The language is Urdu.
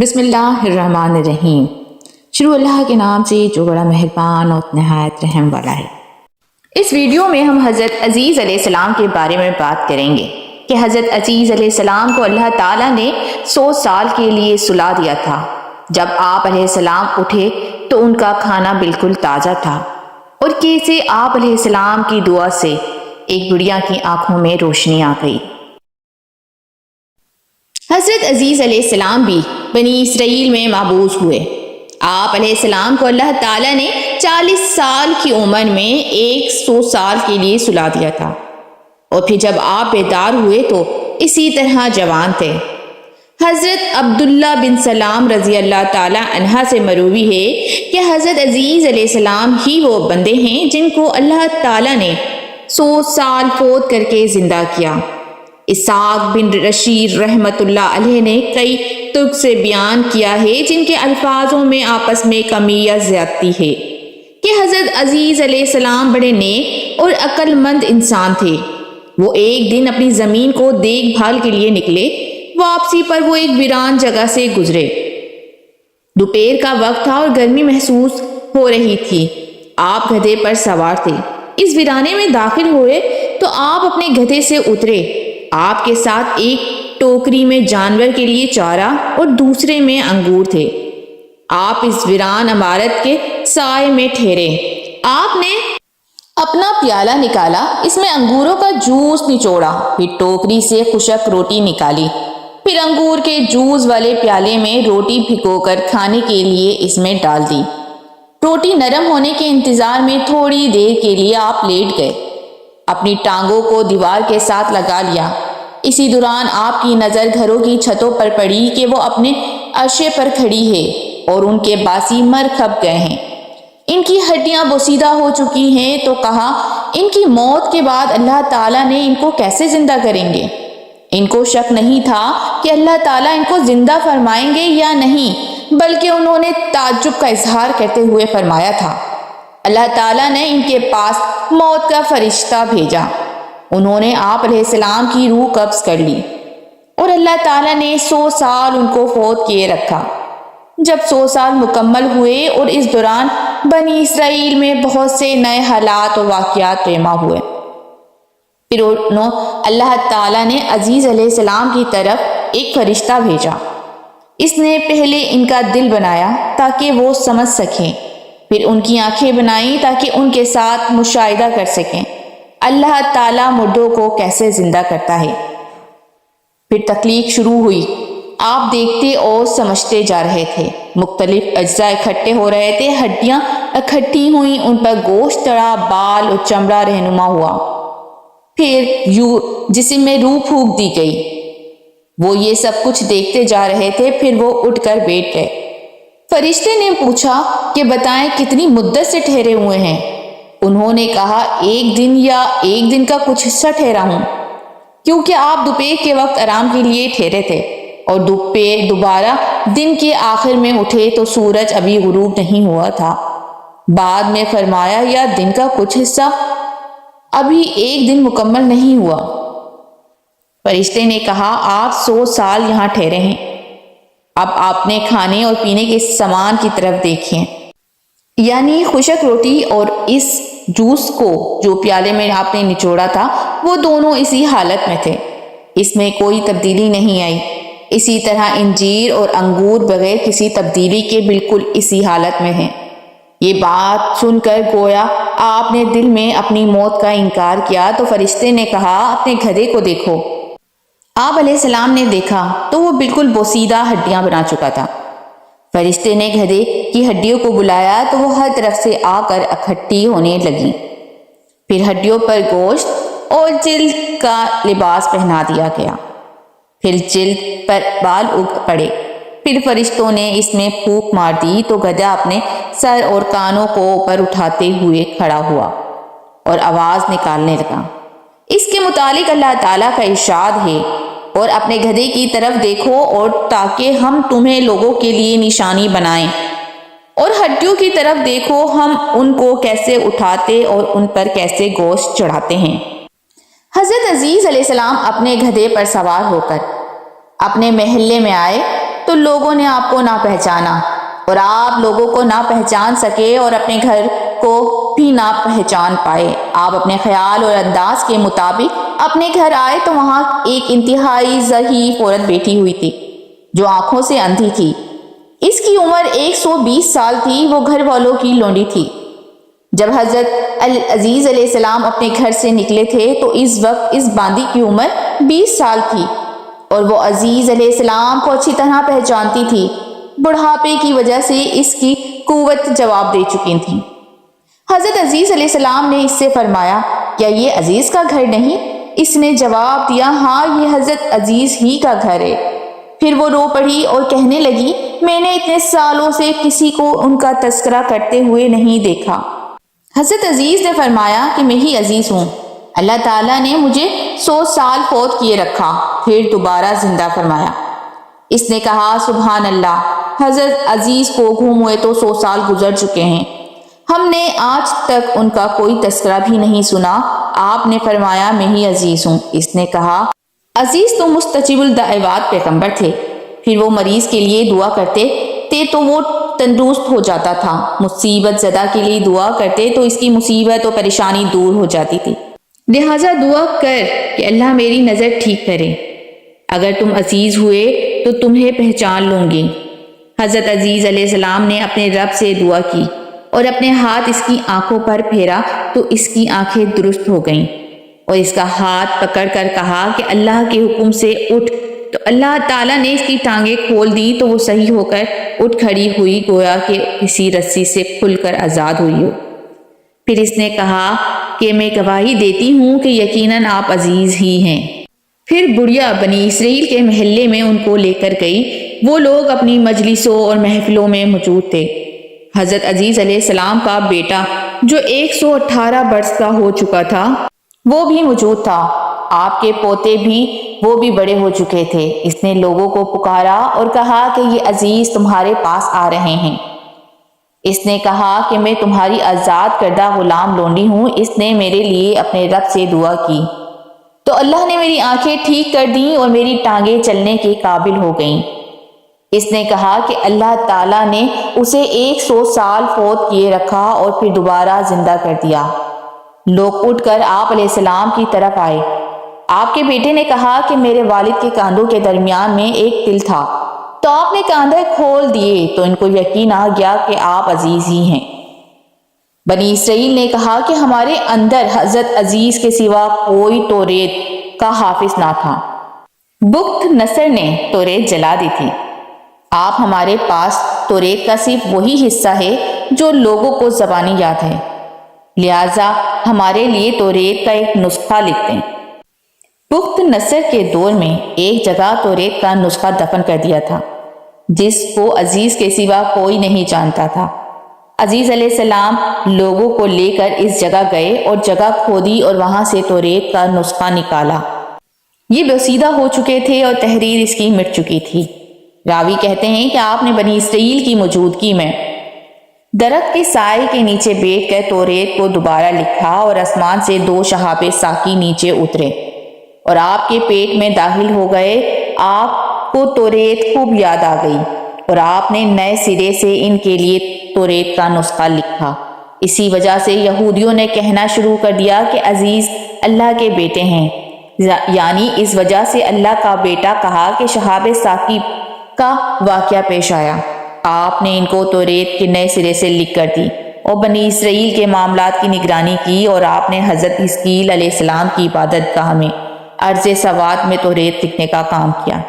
بسم اللہ الرحمن الرحیم۔ شروع اللہ کے نام سے جو بڑا مہربان اور نہایت رحم والا ہے۔ اس ویڈیو میں ہم حضرت عزیز علیہ السلام کے بارے میں بات کریں گے کہ حضرت عزیز علیہ السلام کو اللہ تعالیٰ نے 100 سال کے لیے سلا دیا تھا۔ جب آپ علیہ السلام اٹھے تو ان کا کھانا بالکل تازہ تھا، اور کیسے آپ علیہ السلام کی دعا سے ایک بڑھیا کی آنکھوں میں روشنی آ گئی۔ حضرت عزیز علیہ السلام بھی بنی اسرائیل میں مبعوث ہوئے۔ آپ علیہ السلام کو اللہ تعالیٰ نے 40 سال کی عمر میں 100 سال کے لیے سلا دیا تھا، اور پھر جب آپ بیدار ہوئے تو اسی طرح جوان تھے۔ حضرت عبداللہ بن سلام رضی اللہ تعالیٰ عنہ سے مروی ہے کہ حضرت عزیز علیہ السلام ہی وہ بندے ہیں جن کو اللہ تعالیٰ نے 100 سال فوت کر کے زندہ کیا۔ اسحاق بن رشید رحمۃ اللہ علیہ نے کئی طرق سے بیان کیا ہے جن کے الفاظوں میں آپس میں کمی یا زیادتی ہے کہ حضرت عزیز علیہ السلام بڑے نیک اور عقل مند انسان تھے۔ وہ ایک دن اپنی زمین کو دیکھ بھال کے لیے نکلے۔ واپسی پر وہ ایک ویران جگہ سے گزرے۔ دوپہر کا وقت تھا اور گرمی محسوس ہو رہی تھی۔ آپ گدھے پر سوار تھے۔ اس ویرانے میں داخل ہوئے تو آپ اپنے گدھے سے اترے۔ آپ کے ساتھ ایک ٹوکری میں جانور کے لیے چارہ اور دوسرے میں انگور تھے۔ آپ اس ویران عمارت کے سائے میں ٹھہرے۔ آپ نے اپنا پیالہ نکالا، اس میں انگوروں کا جوس نچوڑا، پھر ٹوکری سے خشک روٹی نکالی، پھر انگور کے جوس والے پیالے میں روٹی بھگو کر کھانے کے لیے اس میں ڈال دی۔ روٹی نرم ہونے کے انتظار میں تھوڑی دیر کے لیے آپ لیٹ گئے، اپنی ٹانگوں کو دیوار کے ساتھ لگا لیا۔ اسی دوران آپ کی نظر گھروں کی چھتوں پر پڑی کہ وہ اپنے عرشے پر کھڑی ہے اور ان کے باسی مر کھپ گئے ہیں، ان کی ہڈیاں بوسیدہ ہو چکی ہیں۔ تو کہا، ان کی موت کے بعد اللہ تعالیٰ نے ان کو کیسے زندہ کریں گے؟ ان کو شک نہیں تھا کہ اللہ تعالیٰ ان کو زندہ فرمائیں گے یا نہیں، بلکہ انہوں نے تعجب کا اظہار کرتے ہوئے فرمایا تھا، اللہ تعالیٰ نے ان کے پاس موت کا فرشتہ بھیجا۔ انہوں نے آپ علیہ السلام کی روح قبض کر لی، اور اللہ تعالیٰ نے 100 سال ان کو فوت کیے رکھا۔ جب 100 سال مکمل ہوئے اور اس دوران بنی اسرائیل میں بہت سے نئے حالات اور واقعات پیما ہوئے، پھر اللہ تعالیٰ نے عزیز علیہ السلام کی طرف ایک فرشتہ بھیجا۔ اس نے پہلے ان کا دل بنایا تاکہ وہ سمجھ سکیں، پھر ان کی آنکھیں بنائیں تاکہ ان کے ساتھ مشاہدہ کر سکیں اللہ تعالیٰ مردوں کو کیسے زندہ کرتا ہے۔ پھر تخلیق شروع ہوئی۔ آپ دیکھتے اور سمجھتے جا رہے تھے، مختلف اجزاء اکٹھے ہو رہے تھے، ہڈیاں اکٹھی ہوئیں، ان پر گوشت چڑھا، بال اور چمڑا رہنما ہوا، پھر جسم میں روح پھونک دی گئی۔ وہ یہ سب کچھ دیکھتے جا رہے تھے، پھر وہ اٹھ کر بیٹھ گئے۔ فرشتے نے پوچھا کہ بتائیں کتنی مدت سے ٹھہرے ہوئے ہیں؟ انہوں نے کہا، 1 دن یا 1 دن کا کچھ حصہ ٹھہرا ہوں، کیونکہ آپ دوپہر کے وقت آرام کے لیے ٹھہرے تھے، اور دوبارہ دن کے آخر میں اٹھے تو سورج ابھی غروب نہیں ہوا تھا۔ بعد میں فرمایا، یا دن کا کچھ حصہ، ابھی 1 دن مکمل نہیں ہوا۔ فرشتے نے کہا، آپ 100 سال یہاں ٹھہرے ہیں، اب آپ نے کھانے اور پینے کے سامان کی طرف دیکھیں، یعنی خشک روٹی اور اس جوس کو جو پیالے میں آپ نے نچوڑا تھا، وہ دونوں اسی حالت میں تھے، اس میں کوئی تبدیلی نہیں آئی۔ اسی طرح انجیر اور انگور بغیر کسی تبدیلی کے بالکل اسی حالت میں ہیں۔ یہ بات سن کر گویا آپ نے دل میں اپنی موت کا انکار کیا، تو فرشتے نے کہا، اپنے گدھے کو دیکھو۔ آپ علیہ السلام نے دیکھا تو وہ بالکل بوسیدہ ہڈیاں بنا چکا تھا۔ فرشتے نے گدھے کی ہڈیوں کو بلایا تو وہ ہر طرف سے آ کر اکٹھی ہونے لگی، پھر ہڈیوں پر گوشت اور جلد کا لباس پہنا دیا گیا، پھر جلد پر بال اگ پڑے، پھر فرشتوں نے اس میں پھونک مار دی تو گدھا اپنے سر اور کانوں کو اوپر اٹھاتے ہوئے کھڑا ہوا اور آواز نکالنے لگا۔ اس کے متعلق اللہ تعالیٰ کا ارشاد ہے، اور اپنے گدھے کی طرف دیکھو اور تاکہ ہم تمہیں لوگوں کے لیے نشانی بنائیں، اور ہڈیوں کی طرف دیکھو ہم ان کو کیسے اٹھاتے اور ان پر کیسے گوشت چڑھاتے ہیں۔ حضرت عزیز علیہ السلام اپنے گدھے پر سوار ہو کر اپنے محلے میں آئے تو لوگوں نے آپ کو نہ پہچانا، اور آپ لوگوں کو نہ پہچان سکے اور اپنے گھر کو بھی نہ پہچان پائے۔ آپ اپنے خیال اور انداز کے مطابق اپنے گھر آئے تو وہاں ایک انتہائی ضعیف عورت بیٹھی ہوئی تھی جو آنکھوں سے اندھی تھی۔ اس کی عمر 120 سال تھی۔ وہ گھر والوں کی لونڈی تھی۔ جب حضرت العزیز علیہ السلام اپنے گھر سے نکلے تھے تو اس وقت اس باندی کی عمر 20 سال تھی، اور وہ عزیز علیہ السلام کو اچھی طرح پہچانتی تھی۔ بڑھاپے کی وجہ سے اس کی قوت جواب دے چکی تھی۔ حضرت عزیز علیہ السلام نے اس سے فرمایا، کیا یہ عزیز کا گھر نہیں؟ اس نے جواب دیا، ہاں یہ حضرت عزیز ہی کا گھر ہے۔ پھر وہ رو پڑی اور کہنے لگی، میں نے اتنے سالوں سے کسی کو ان کا تذکرہ کرتے ہوئے نہیں دیکھا۔ حضرت عزیز نے فرمایا کہ میں ہی عزیز ہوں۔ اللہ تعالیٰ نے مجھے 100 سال فوت کیے رکھا، پھر دوبارہ زندہ فرمایا۔ اس نے کہا، سبحان اللہ، حضرت عزیز کو گم ہوئے تو 100 سال گزر چکے ہیں، ہم نے آج تک ان کا کوئی تذکرہ بھی نہیں سنا۔ آپ نے فرمایا، میں ہی عزیز ہوں۔ اس نے کہا، عزیز تو مستجیب الدعوات پیغمبر تھے، پھر وہ مریض کے لیے دعا کرتے تھے تو وہ تندرست ہو جاتا تھا، مصیبت زدہ کے لیے دعا کرتے تو اس کی مصیبت و پریشانی دور ہو جاتی تھی۔ لہٰذا دعا کر کہ اللہ میری نظر ٹھیک کرے، اگر تم عزیز ہوئے تو تمہیں پہچان لوں گی۔ حضرت عزیز علیہ السلام نے اپنے رب سے دعا کی اور اپنے ہاتھ اس کی آنکھوں پر پھیرا تو اس کی آنکھیں درست ہو گئیں، اور اس کا ہاتھ پکڑ کر کہا کہ اللہ کے حکم سے اٹھ، تو اللہ تعالیٰ نے اس کی ٹانگیں کھول دی تو وہ صحیح ہو کر اٹھ کھڑی ہوئی، گویا کہ کسی رسی سے کھل کر آزاد ہوئی ہو۔ پھر اس نے کہا کہ میں گواہی دیتی ہوں کہ یقیناً آپ عزیز ہی ہیں۔ پھر بڑھیا بنی اسرائیل کے محلے میں ان کو لے کر گئی۔ وہ لوگ اپنی مجلسوں اور محفلوں میں موجود تھے۔ حضرت عزیز علیہ السلام کا بیٹا جو 118 برس کا ہو چکا تھا وہ بھی موجود تھا۔ آپ کے پوتے بھی، وہ بھی بڑے ہو چکے تھے۔ اس نے لوگوں کو پکارا اور کہا کہ یہ عزیز تمہارے پاس آ رہے ہیں۔ اس نے کہا کہ میں تمہاری آزاد کردہ غلام لونڈی ہوں۔ اس نے میرے لیے اپنے رب سے دعا کی تو اللہ نے میری آنکھیں ٹھیک کر دیں اور میری ٹانگیں چلنے کے قابل ہو گئیں۔ اس نے کہا کہ اللہ تعالیٰ نے اسے 100 سال فوت کیے رکھا اور پھر دوبارہ زندہ کر دیا۔ لوگ اٹھ کر آپ علیہ السلام کی طرف آئے۔ آپ کے بیٹے نے کہا کہ میرے والد کے کاندھوں کے درمیان میں ایک تل تھا، تو آپ نے کاندھے کھول دیے تو ان کو یقین آ گیا کہ آپ عزیز ہی ہیں۔ بنی اسرائیل نے کہا کہ ہمارے اندر حضرت عزیز کے سوا کوئی توریت کا حافظ نہ تھا۔ بخت نصر نے توریت جلا دی تھی۔ آپ ہمارے پاس توریت کا صرف وہی حصہ ہے جو لوگوں کو زبانی یاد ہے، لہٰذا ہمارے لیے توریت کا ایک نسخہ لکھ دیں۔ بخت نصر کے دور میں ایک جگہ توریت کا نسخہ دفن کر دیا تھا جس کو عزیز کے سوا کوئی نہیں جانتا تھا۔ عزیز علیہ السلام لوگوں کو لے کر اس جگہ گئے اور جگہ کھودی اور وہاں سے توریت کا نسخہ نکالا۔ یہ بوسیدہ ہو چکے تھے اور تحریر اس کی مٹ چکی تھی۔ راوی کہتے ہیں کہ آپ نے بنی اسرائیل کی موجودگی میں درخت کے سائے کے نیچے بیٹھ کر توریت کو دوبارہ لکھا اور آسمان سے 2 شہاب ساقی نیچے اترے اور آپ کے پیٹ میں داخل ہو گئے۔ آپ کو توریت خوب یاد آ گئی اور آپ نے نئے سرے سے ان کے لیے توریت کا نسخہ لکھا۔ اسی وجہ سے یہودیوں نے کہنا شروع کر دیا کہ عزیز اللہ کے بیٹے ہیں، یعنی اس وجہ سے اللہ کا بیٹا کہا کہ شہاب ساقی کا واقعہ پیش آیا۔ آپ نے ان کو توریت کے نئے سرے سے لکھ کر دی اور بنی اسرائیل کے معاملات کی نگرانی کی، اور آپ نے حضرت حزقیل علیہ السلام کی عبادت گاہ میں ارض سوات میں توریت لکھنے کا کام کیا۔